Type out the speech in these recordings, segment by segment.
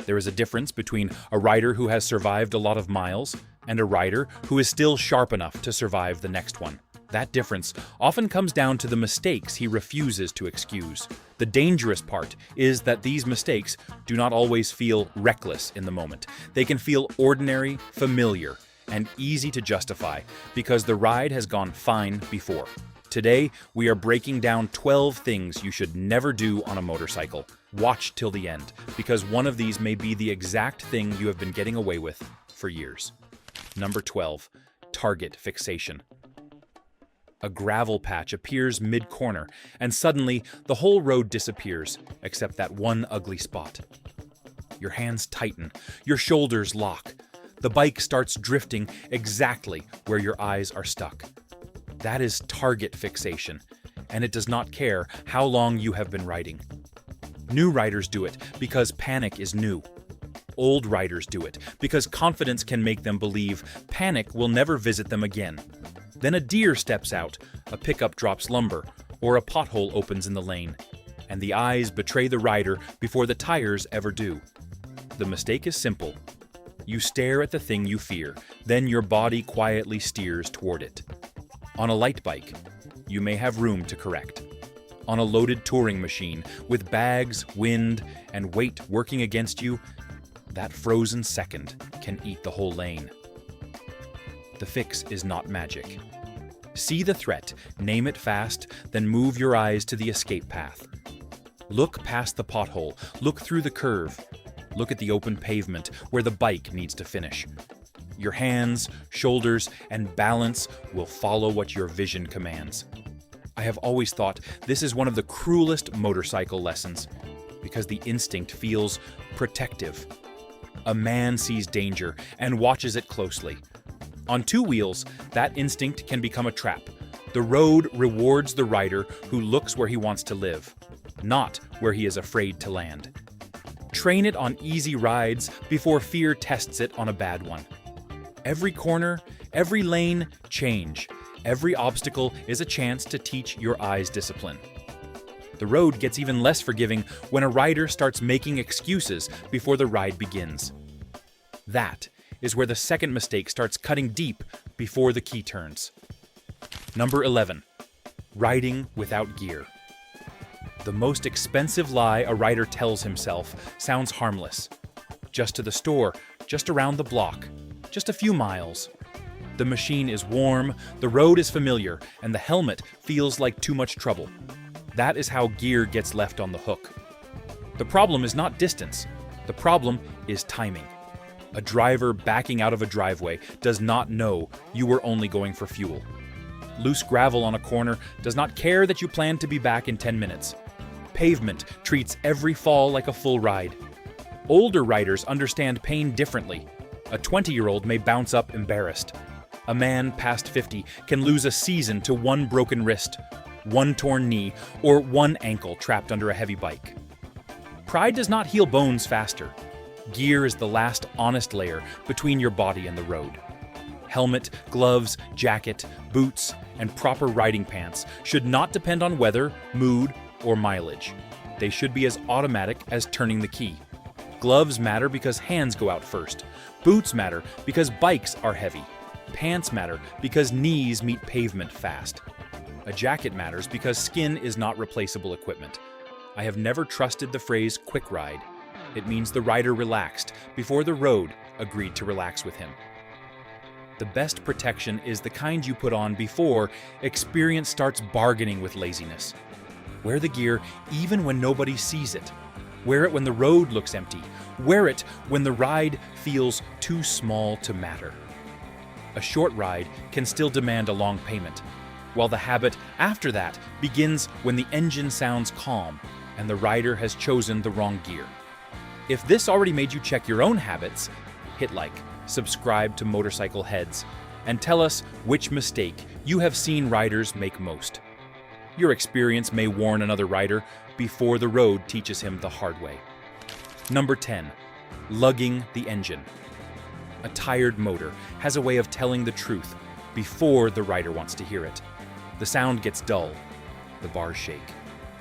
There is a difference between a rider who has survived a lot of miles and a rider who is still sharp enough to survive the next one. That difference often comes down to the mistakes he refuses to excuse. The dangerous part is that these mistakes do not always feel reckless in the moment. They can feel ordinary, familiar, and easy to justify because the ride has gone fine before. Today, we are breaking down 12 things you should never do on a motorcycle. Watch till the end, because one of these may be the exact thing you have been getting away with for years. Number 12. Target fixation. A gravel patch appears mid-corner, and suddenly the whole road disappears, except that one ugly spot. Your hands tighten, your shoulders lock. The bike starts drifting exactly where your eyes are stuck. That is target fixation, and it does not care how long you have been riding. New riders do it because panic is new. Old riders do it because confidence can make them believe panic will never visit them again. Then a deer steps out, a pickup drops lumber, or a pothole opens in the lane, and the eyes betray the rider before the tires ever do. The mistake is simple. You stare at the thing you fear, then your body quietly steers toward it. On a light bike, you may have room to correct. On a loaded touring machine, with bags, wind, and weight working against you, that frozen second can eat the whole lane. The fix is not magic. See the threat, name it fast, then move your eyes to the escape path. Look past the pothole, look through the curve. Look at the open pavement where the bike needs to finish. Your hands, shoulders, and balance will follow what your vision commands. I have always thought this is one of the cruelest motorcycle lessons because the instinct feels protective. A man sees danger and watches it closely. On two wheels, that instinct can become a trap. The road rewards the rider who looks where he wants to live, not where he is afraid to land. Train it on easy rides before fear tests it on a bad one. Every corner, every lane, change. Every obstacle is a chance to teach your eyes discipline. The road gets even less forgiving when a rider starts making excuses before the ride begins. That is where the second mistake starts cutting deep before the key turns. Number 11. Riding without gear. The most expensive lie a rider tells himself sounds harmless. Just to the store, just around the block, just a few miles. The machine is warm, the road is familiar, and the helmet feels like too much trouble. That is how gear gets left on the hook. The problem is not distance. The problem is timing. A driver backing out of a driveway does not know you were only going for fuel. Loose gravel on a corner does not care that you plan to be back in 10 minutes. Pavement treats every fall like a full ride. Older riders understand pain differently. A 20-year-old may bounce up embarrassed. A man past 50 can lose a season to one broken wrist, one torn knee, or one ankle trapped under a heavy bike. Pride does not heal bones faster. Gear is the last honest layer between your body and the road. Helmet, gloves, jacket, boots, and proper riding pants should not depend on weather, mood, or mileage. They should be as automatic as turning the key. Gloves matter because hands go out first. Boots matter because bikes are heavy. Pants matter because knees meet pavement fast. A jacket matters because skin is not replaceable equipment. I have never trusted the phrase quick ride. It means the rider relaxed before the road agreed to relax with him. The best protection is the kind you put on before experience starts bargaining with laziness. Wear the gear even when nobody sees it. Wear it when the road looks empty. Wear it when the ride feels too small to matter. A short ride can still demand a long payment, while the habit after that begins when the engine sounds calm and the rider has chosen the wrong gear. If this already made you check your own habits, hit like, subscribe to Motorcycle Heads, and tell us which mistake you have seen riders make most. Your experience may warn another rider before the road teaches him the hard way. Number 10. Lugging the engine. A tired motor has a way of telling the truth before the rider wants to hear it. The sound gets dull. The bars shake.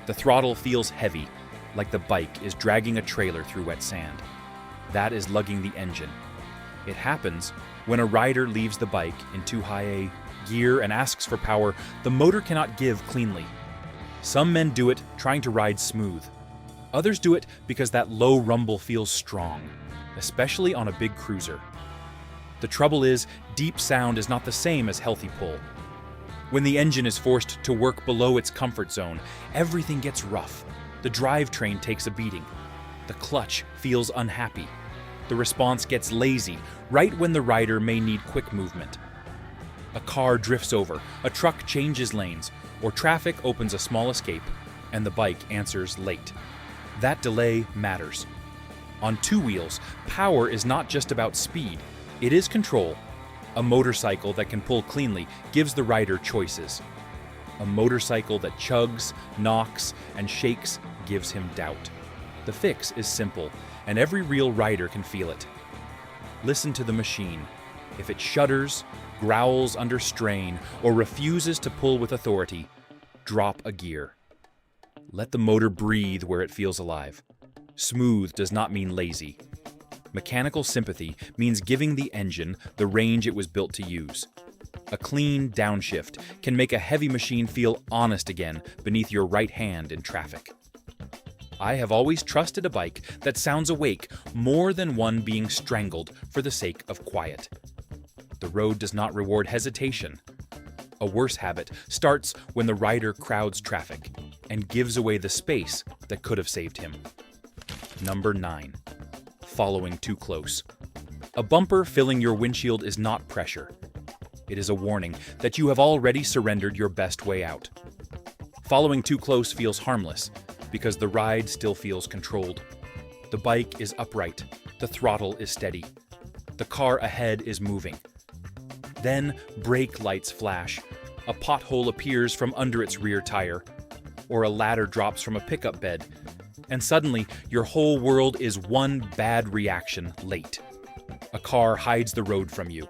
The throttle feels heavy, like the bike is dragging a trailer through wet sand. That is lugging the engine. It happens when a rider leaves the bike in too high a gear and asks for power the motor cannot give cleanly. Some men do it trying to ride smooth. Others do it because that low rumble feels strong, especially on a big cruiser. The trouble is, deep sound is not the same as healthy pull. When the engine is forced to work below its comfort zone, everything gets rough. The drivetrain takes a beating. The clutch feels unhappy. The response gets lazy right when the rider may need quick movement. A car drifts over, a truck changes lanes, or traffic opens a small escape, and the bike answers late. That delay matters. On two wheels, power is not just about speed, it is control. A motorcycle that can pull cleanly gives the rider choices. A motorcycle that chugs, knocks, and shakes gives him doubt. The fix is simple, and every real rider can feel it. Listen to the machine. If it shudders, growls under strain, or refuses to pull with authority, drop a gear. Let the motor breathe where it feels alive. Smooth does not mean lazy. Mechanical sympathy means giving the engine the range it was built to use. A clean downshift can make a heavy machine feel honest again beneath your right hand in traffic. I have always trusted a bike that sounds awake more than one being strangled for the sake of quiet. The road does not reward hesitation. A worse habit starts when the rider crowds traffic and gives away the space that could have saved him. Number 9. Following too close. A bumper filling your windshield is not pressure. It is a warning that you have already surrendered your best way out. Following too close feels harmless because the ride still feels controlled. The bike is upright, the throttle is steady. The car ahead is moving. Then brake lights flash, a pothole appears from under its rear tire, or a ladder drops from a pickup bed, and suddenly your whole world is one bad reaction late. A car hides the road from you.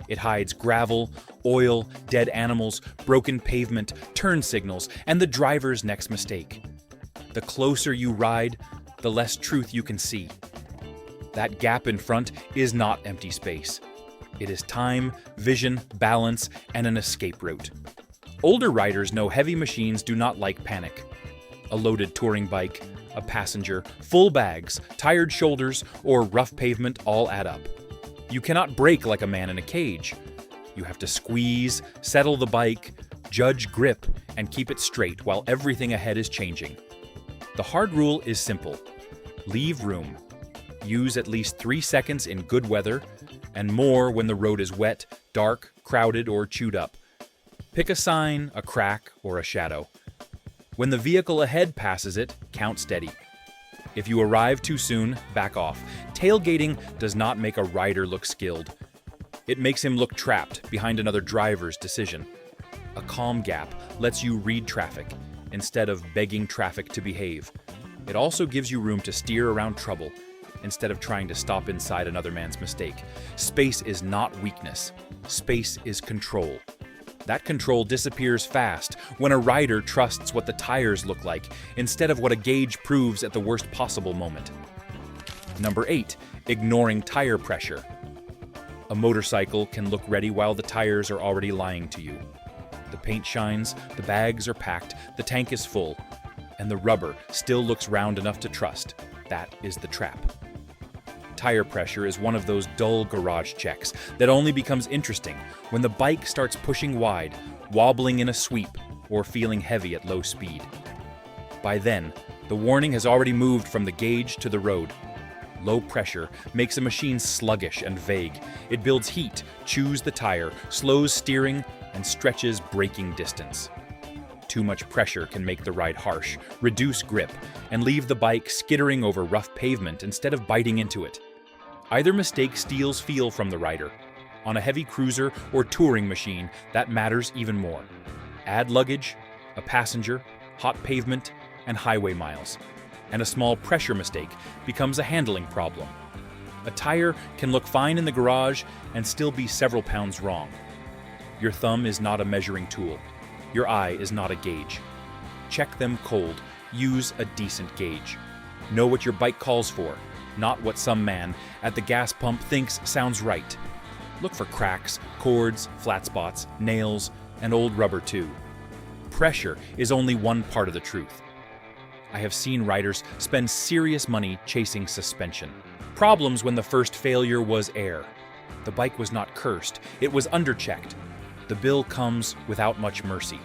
It hides gravel, oil, dead animals, broken pavement, turn signals, and the driver's next mistake. The closer you ride, the less truth you can see. That gap in front is not empty space. It is time, vision, balance, and an escape route. Older riders know heavy machines do not like panic. A loaded touring bike, a passenger, full bags, tired shoulders, or rough pavement all add up. You cannot brake like a man in a cage. You have to squeeze, settle the bike, judge grip, and keep it straight while everything ahead is changing. The hard rule is simple. Leave room. Use at least 3 seconds in good weather, and more when the road is wet, dark, crowded, or chewed up. Pick a sign, a crack, or a shadow. When the vehicle ahead passes it, count steady. If you arrive too soon, back off. Tailgating does not make a rider look skilled. It makes him look trapped behind another driver's decision. A calm gap lets you read traffic instead of begging traffic to behave. It also gives you room to steer around trouble instead of trying to stop inside another man's mistake. Space is not weakness. Space is control. That control disappears fast when a rider trusts what the tires look like instead of what a gauge proves at the worst possible moment. Number 8. Ignoring tire pressure. A motorcycle can look ready while the tires are already lying to you. The paint shines, the bags are packed, the tank is full, and the rubber still looks round enough to trust. That is the trap. Tire pressure is one of those dull garage checks that only becomes interesting when the bike starts pushing wide, wobbling in a sweep, or feeling heavy at low speed. By then, the warning has already moved from the gauge to the road. Low pressure makes a machine sluggish and vague. It builds heat, chews the tire, slows steering, and stretches braking distance. Too much pressure can make the ride harsh, reduce grip, and leave the bike skittering over rough pavement instead of biting into it. Either mistake steals feel from the rider. On a heavy cruiser or touring machine, that matters even more. Add luggage, a passenger, hot pavement, and highway miles, and a small pressure mistake becomes a handling problem. A tire can look fine in the garage and still be several pounds wrong. Your thumb is not a measuring tool. Your eye is not a gauge. Check them cold. Use a decent gauge. Know what your bike calls for. not what some man at the gas pump thinks sounds right. Look for cracks, cords, flat spots, nails, and old rubber too. Pressure is only one part of the truth. I have seen riders spend serious money chasing suspension. Problems when the first failure was air. The bike was not cursed, it was underchecked. The bill comes without much mercy.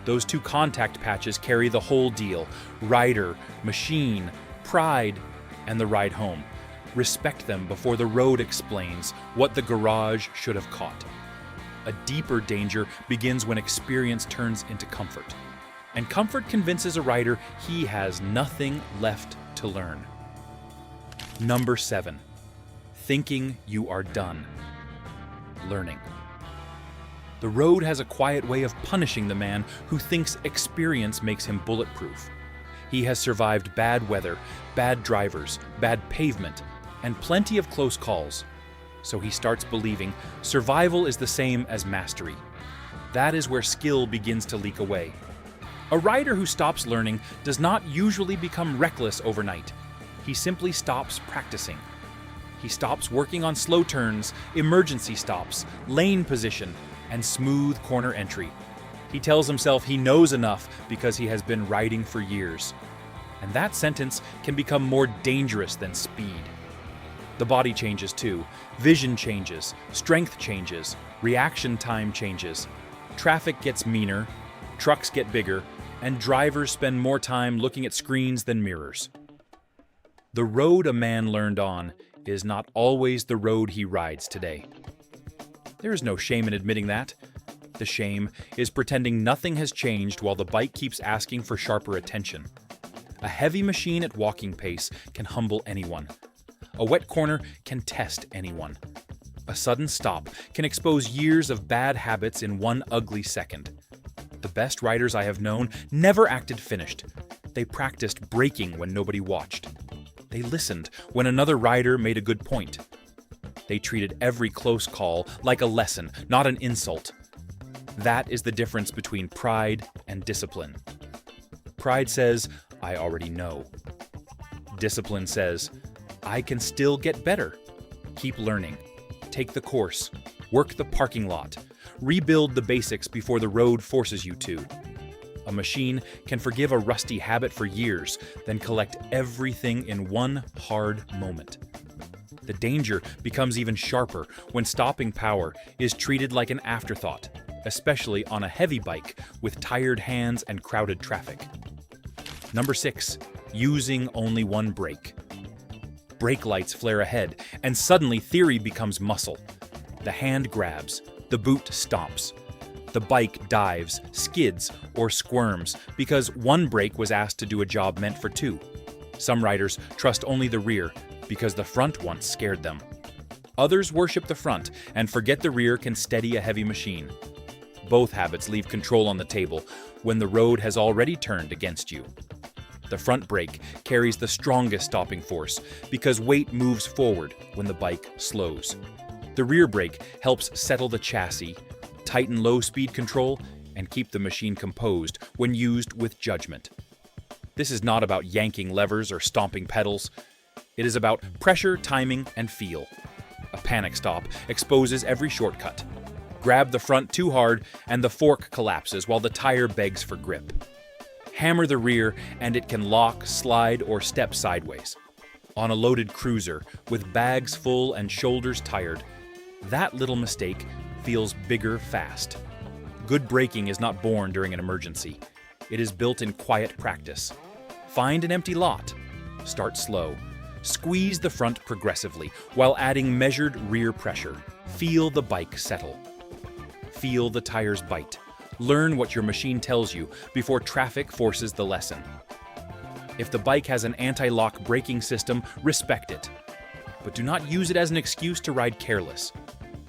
Those two contact patches carry the whole deal: rider, machine, pride, and the ride home. Respect them before the road explains what the garage should have caught. A deeper danger begins when experience turns into comfort. And comfort convinces a rider he has nothing left to learn. Number 7. Thinking you are done. Learning. The road has a quiet way of punishing the man who thinks experience makes him bulletproof. He has survived bad weather, bad drivers, bad pavement, and plenty of close calls. So he starts believing survival is the same as mastery. That is where skill begins to leak away. A rider who stops learning does not usually become reckless overnight. He simply stops practicing. He stops working on slow turns, emergency stops, lane position, and smooth corner entry. He tells himself he knows enough because he has been riding for years. And that sentence can become more dangerous than speed. The body changes too. Vision changes, strength changes, reaction time changes. Traffic gets meaner, trucks get bigger, and drivers spend more time looking at screens than mirrors. The road a man learned on is not always the road he rides today. There is no shame in admitting that. The shame is pretending nothing has changed while the bike keeps asking for sharper attention. A heavy machine at walking pace can humble anyone. A wet corner can test anyone. A sudden stop can expose years of bad habits in one ugly second. The best riders I have known never acted finished. They practiced braking when nobody watched. They listened when another rider made a good point. They treated every close call like a lesson, not an insult. That is the difference between pride and discipline. Pride says, I already know. Discipline says, I can still get better. Keep learning. Take the course. Work the parking lot. Rebuild the basics before the road forces you to. A machine can forgive a rusty habit for years, then collect everything in one hard moment. The danger becomes even sharper when stopping power is treated like an afterthought, especially on a heavy bike with tired hands and crowded traffic. Number 6, using only one brake. Brake lights flare ahead, and suddenly theory becomes muscle. The hand grabs, the boot stomps. The bike dives, skids, or squirms because one brake was asked to do a job meant for two. Some riders trust only the rear because the front once scared them. Others worship the front and forget the rear can steady a heavy machine. Both habits leave control on the table when the road has already turned against you. The front brake carries the strongest stopping force because weight moves forward when the bike slows. The rear brake helps settle the chassis, tighten low-speed control, and keep the machine composed when used with judgment. This is not about yanking levers or stomping pedals. It is about pressure, timing, and feel. A panic stop exposes every shortcut. Grab the front too hard and the fork collapses while the tire begs for grip. Hammer the rear and it can lock, slide, or step sideways. On a loaded cruiser with bags full and shoulders tired, that little mistake feels bigger fast. Good braking is not born during an emergency. It is built in quiet practice. Find an empty lot. Start slow. Squeeze the front progressively while adding measured rear pressure. Feel the bike settle. Feel the tires bite. Learn what your machine tells you before traffic forces the lesson. If the bike has an anti-lock braking system, respect it. But do not use it as an excuse to ride careless.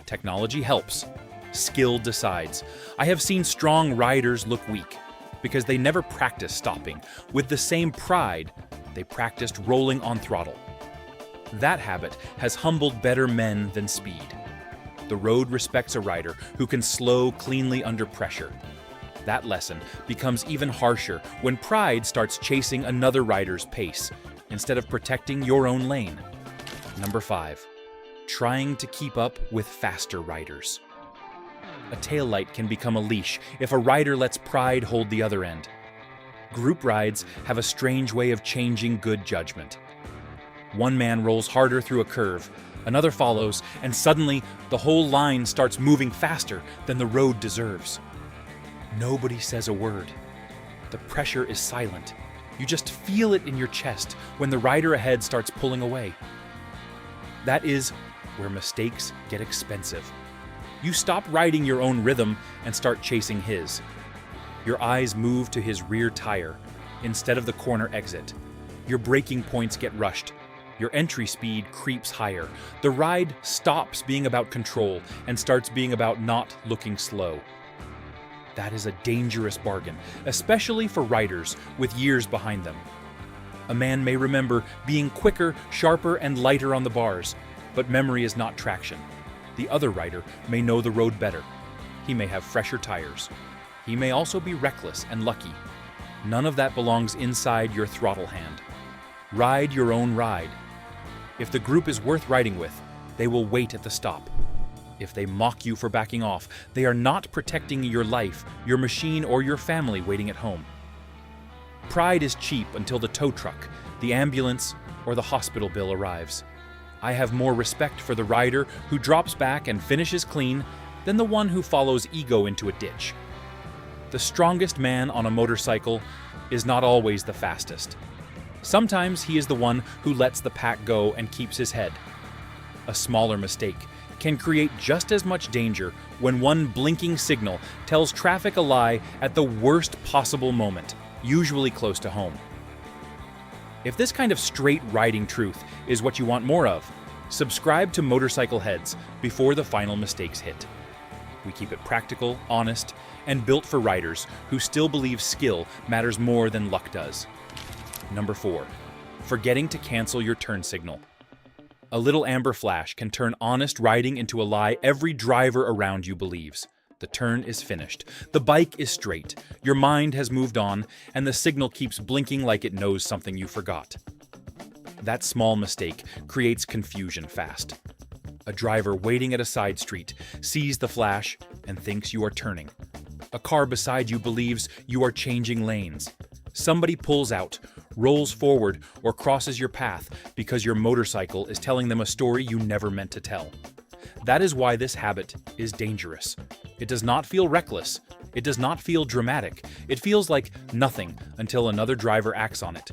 Technology helps. Skill decides. I have seen strong riders look weak because they never practiced stopping. With the same pride, they practiced rolling on throttle. That habit has humbled better men than speed. The road respects a rider who can slow cleanly under pressure. That lesson becomes even harsher when pride starts chasing another rider's pace instead of protecting your own lane. Number 5. Trying to keep up with faster riders. A taillight can become a leash if a rider lets pride hold the other end. Group rides have a strange way of changing good judgment. One man rolls harder through a curve, another follows, and suddenly the whole line starts moving faster than the road deserves. Nobody says a word. The pressure is silent. You just feel it in your chest when the rider ahead starts pulling away. That is where mistakes get expensive. You stop riding your own rhythm and start chasing his. Your eyes move to his rear tire instead of the corner exit. Your braking points get rushed. Your entry speed creeps higher. The ride stops being about control and starts being about not looking slow. That is a dangerous bargain, especially for riders with years behind them. A man may remember being quicker, sharper, and lighter on the bars, but memory is not traction. The other rider may know the road better. He may have fresher tires. He may also be reckless and lucky. None of that belongs inside your throttle hand. Ride your own ride. If the group is worth riding with, they will wait at the stop. If they mock you for backing off, they are not protecting your life, your machine, or your family waiting at home. Pride is cheap until the tow truck, the ambulance, or the hospital bill arrives. I have more respect for the rider who drops back and finishes clean than the one who follows ego into a ditch. The strongest man on a motorcycle is not always the fastest. Sometimes he is the one who lets the pack go and keeps his head. A smaller mistake can create just as much danger when one blinking signal tells traffic a lie at the worst possible moment, usually close to home. If this kind of straight riding truth is what you want more of, subscribe to Motorcycle Heads before the final mistakes hit. We keep it practical, honest, and built for riders who still believe skill matters more than luck does. Number 4. Forgetting to cancel your turn signal. A little amber flash can turn honest riding into a lie every driver around you believes. The turn is finished. The bike is straight. Your mind has moved on, and the signal keeps blinking like it knows something you forgot. That small mistake creates confusion fast. A driver waiting at a side street sees the flash and thinks you are turning. A car beside you believes you are changing lanes. Somebody pulls out, rolls forward, or crosses your path because your motorcycle is telling them a story you never meant to tell. That is why this habit is dangerous. It does not feel reckless. It does not feel dramatic. It feels like nothing until another driver acts on it.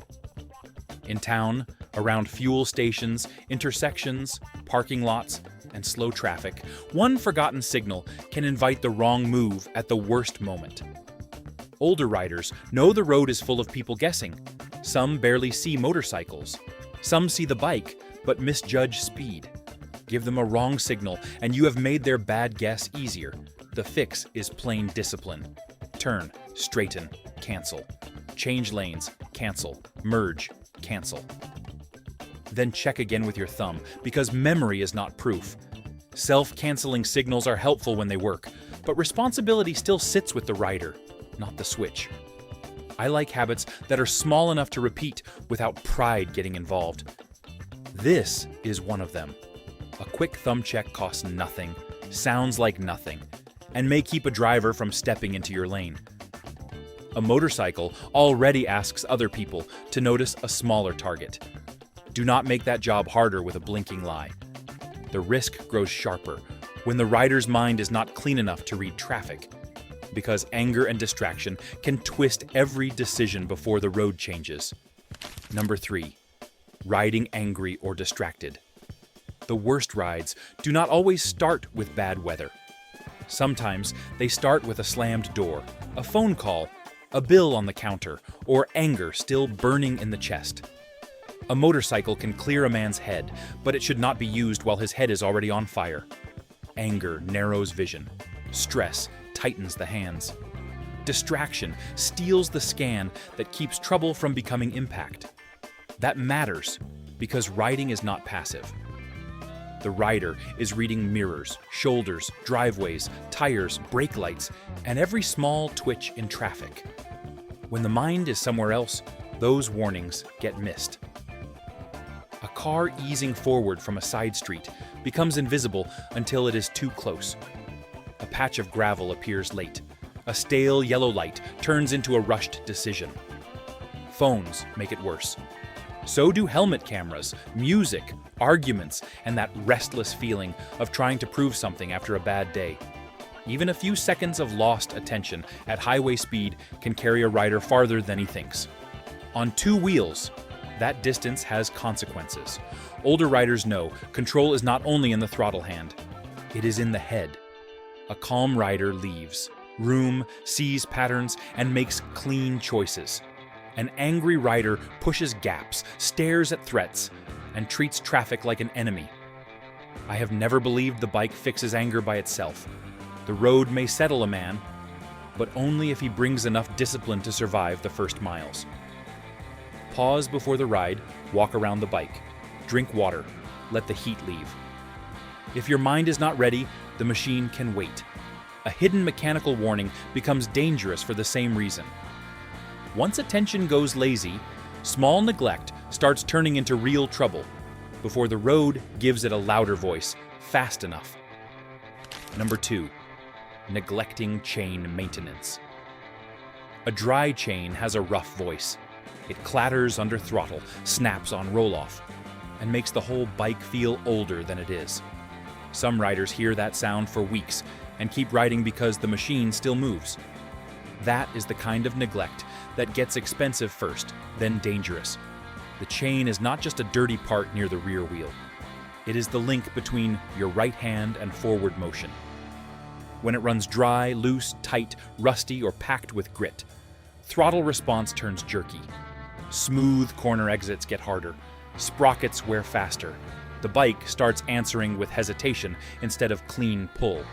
In town, around fuel stations, intersections, parking lots, and slow traffic, one forgotten signal can invite the wrong move at the worst moment. Older riders know the road is full of people guessing. Some barely see motorcycles. Some see the bike, but misjudge speed. Give them a wrong signal, and you have made their bad guess easier. The fix is plain discipline. Turn, straighten, cancel. Change lanes, cancel. Merge, cancel. Then check again with your thumb, because memory is not proof. Self-canceling signals are helpful when they work, but responsibility still sits with the rider, not the switch. I like habits that are small enough to repeat without pride getting involved. This is one of them. A quick thumb check costs nothing, sounds like nothing, and may keep a driver from stepping into your lane. A motorcycle already asks other people to notice a smaller target. Do not make that job harder with a blinking lie. The risk grows sharper when the rider's mind is not clean enough to read traffic, because anger and distraction can twist every decision before the road changes. Number 3. Riding angry or distracted. The worst rides do not always start with bad weather. Sometimes they start with a slammed door, a phone call, a bill on the counter, or anger still burning in the chest. A motorcycle can clear a man's head, but it should not be used while his head is already on fire. Anger narrows vision. Stress tightens the hands. Distraction steals the scan that keeps trouble from becoming impact. That matters because riding is not passive. The rider is reading mirrors, shoulders, driveways, tires, brake lights, and every small twitch in traffic. When the mind is somewhere else, those warnings get missed. A car easing forward from a side street becomes invisible until it is too close. A patch of gravel appears late. A stale yellow light turns into a rushed decision. Phones make it worse. So do helmet cameras, music, arguments, and that restless feeling of trying to prove something after a bad day. Even a few seconds of lost attention at highway speed can carry a rider farther than he thinks. On two wheels, that distance has consequences. Older riders know control is not only in the throttle hand, it is in the head. A calm rider leaves room, sees patterns, and makes clean choices. An angry rider pushes gaps, stares at threats, and treats traffic like an enemy. I have never believed the bike fixes anger by itself. The road may settle a man, but only if he brings enough discipline to survive the first miles. Pause before the ride, walk around the bike, drink water, let the heat leave. If your mind is not ready, the machine can wait. A hidden mechanical warning becomes dangerous for the same reason. Once attention goes lazy, small neglect starts turning into real trouble before the road gives it a louder voice fast enough. Number 2, neglecting chain maintenance. A dry chain has a rough voice. It clatters under throttle, snaps on roll-off, and makes the whole bike feel older than it is. Some riders hear that sound for weeks and keep riding because the machine still moves. That is the kind of neglect that gets expensive first, then dangerous. The chain is not just a dirty part near the rear wheel. It is the link between your right hand and forward motion. When it runs dry, loose, tight, rusty, or packed with grit, throttle response turns jerky. Smooth corner exits get harder. Sprockets wear faster. The bike starts answering with hesitation instead of clean pull.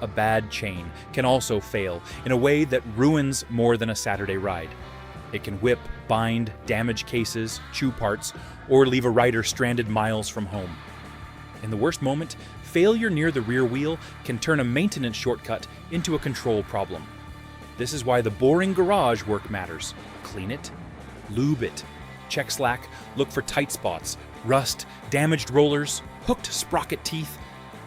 A bad chain can also fail in a way that ruins more than a Saturday ride. It can whip, bind, damage cases, chew parts, or leave a rider stranded miles from home. In the worst moment, failure near the rear wheel can turn a maintenance shortcut into a control problem. This is why the boring garage work matters. Clean it, lube it, check slack, look for tight spots, rust, damaged rollers, hooked sprocket teeth,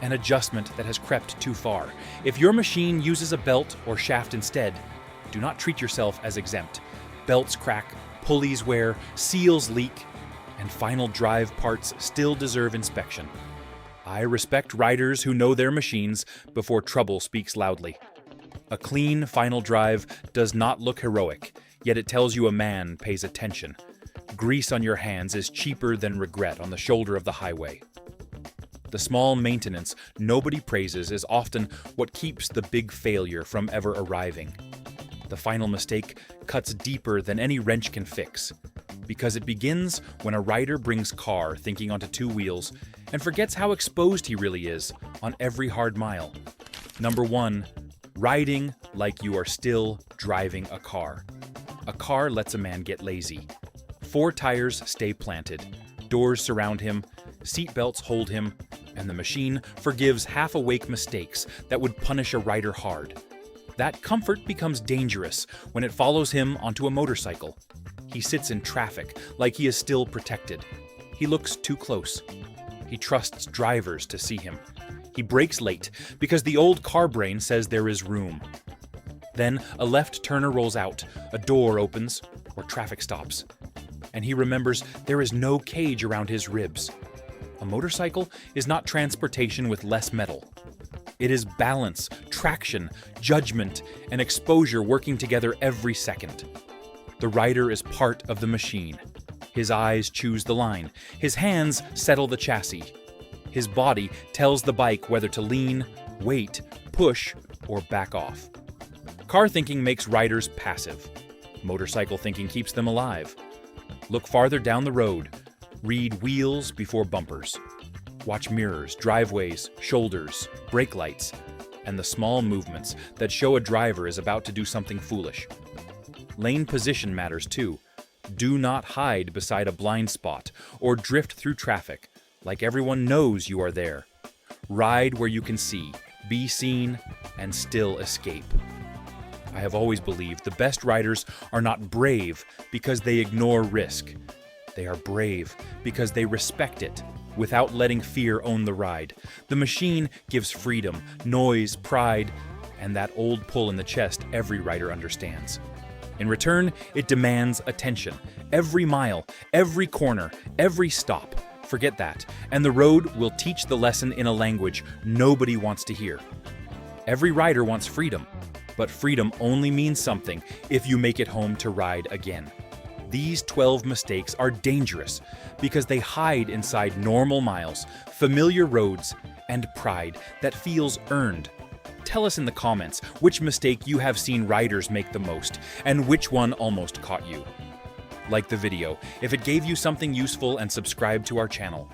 an adjustment that has crept too far. If your machine uses a belt or shaft instead, do not treat yourself as exempt. Belts crack, pulleys wear, seals leak, and final drive parts still deserve inspection. I respect riders who know their machines before trouble speaks loudly. A clean final drive does not look heroic, yet it tells you a man pays attention. Grease on your hands is cheaper than regret on the shoulder of the highway. The small maintenance nobody praises is often what keeps the big failure from ever arriving. The final mistake cuts deeper than any wrench can fix, because it begins when a rider brings car thinking onto two wheels and forgets how exposed he really is on every hard mile. Number 1, riding like you are still driving a car. A car lets a man get lazy. 4 tires stay planted, doors surround him, seat belts hold him, and the machine forgives half-awake mistakes that would punish a rider hard. That comfort becomes dangerous when it follows him onto a motorcycle. He sits in traffic like he is still protected. He looks too close. He trusts drivers to see him. He brakes late because the old car brain says there is room. Then a left turner rolls out, a door opens, or traffic stops, and he remembers there is no cage around his ribs. A motorcycle is not transportation with less metal. It is balance, traction, judgment, and exposure working together every second. The rider is part of the machine. His eyes choose the line. His hands settle the chassis. His body tells the bike whether to lean, wait, push, or back off. Car thinking makes riders passive. Motorcycle thinking keeps them alive. Look farther down the road. Read wheels before bumpers. Watch mirrors, driveways, shoulders, brake lights, and the small movements that show a driver is about to do something foolish. Lane position matters too. Do not hide beside a blind spot or drift through traffic like everyone knows you are there. Ride where you can see, be seen, and still escape. I have always believed the best riders are not brave because they ignore risk. They are brave because they respect it, without letting fear own the ride. The machine gives freedom, noise, pride, and that old pull in the chest every rider understands. In return, it demands attention. Every mile, every corner, every stop. Forget that, and the road will teach the lesson in a language nobody wants to hear. Every rider wants freedom, but freedom only means something if you make it home to ride again. These 12 mistakes are dangerous because they hide inside normal miles, familiar roads, and pride that feels earned. Tell us in the comments which mistake you have seen riders make the most and which one almost caught you. Like the video if it gave you something useful and subscribe to our channel.